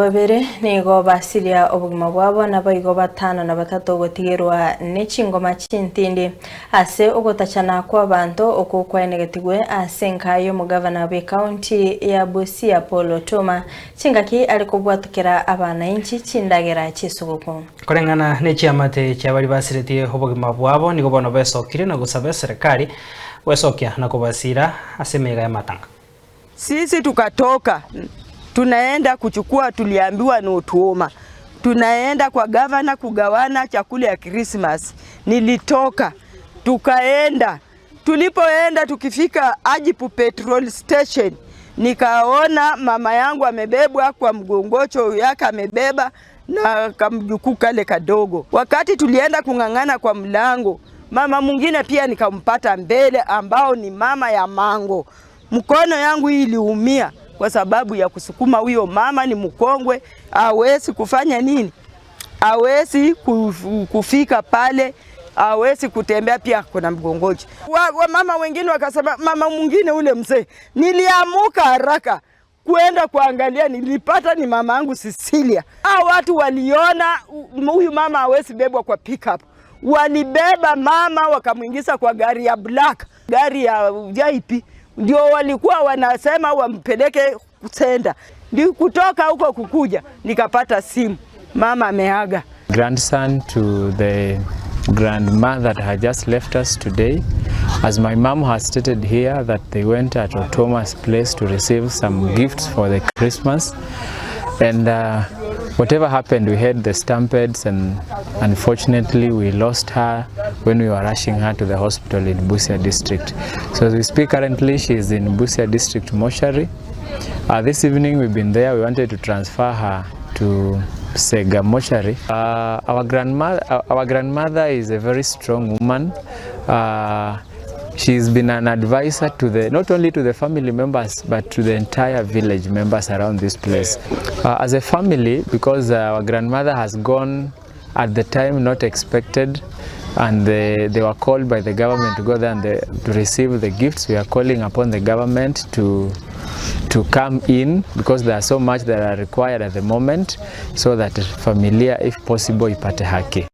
babiri Nigo Basiria Amagima Abo na baigo batano na batatu gotigirwa n'ekingoma cy'intindi Ase Ogotachana kwa Abanto okukwa negatigwe asenkayo mugavana wa county ya Busia Paul Toma kingaki alikobwatukira abana inchi kindagera cyisuguko korengana n'ekyamate cyabali basiritie Amagima Abo nigo bono besokire na gusaba serikali wesokia na kubasira asemega ya matanga. Sisi tukatoka tunaenda kuchukua, tuliambiwa ni utuoma, tunaenda kwa gavana kugawana chakula ya Christmas. Nilitoka tukaenda, tulipoenda tukifika Ajipu petrol station nikaona mama yangu amebebwa kwa mgongocho yake, amebeba na kamjukuu kale kadogo. Wakati tulienda kung'ang'ana kwa mlango, mama mwingine pia nikampata mbele ambao ni mama ya mango. Mkono yangu iliumia kwa sababu ya kusukuma huyo mama, ni mkongwe, hawezi kufanya nini, hawezi kufika pale, hawezi kutembea, pia kuna mgongoji. Mama wengine wakasema, mama mwingine ule mzee, niliamuka haraka kuenda kuangalia, nilipata ni mama yangu Cecilia. Hao watu waliona huyu mama hawezi bebwa kwa pickup, walibeba mama wakamuingiza kwa gari ya black, gari ya VIP. Ndio walikuwa wanasema wampeleke kusenda. Ndio kutoka huko kukuja nikapata simu, mama ameaga. Grandson to the grandmother that had just left us today. As my mom has stated here that they went at Otoma's place to receive some gifts for the Christmas, and whatever happened, we had the stampedes, and unfortunately we lost her when we were rushing her to the hospital in Busia district. So as we speak currently, she is in Busia district mortuary. This evening we've been there. We wanted to transfer her to Sega mortuary. Our grandmother is a very strong woman. She's been an advisor to not only to the family members, but to the entire village members around this place. As a family, because our grandmother has gone at the time not expected, and they were called by the government to go there and to receive the gifts, we are calling upon the government to come in, because there are so much that are required at the moment, so that familia, if possible, ipate haki.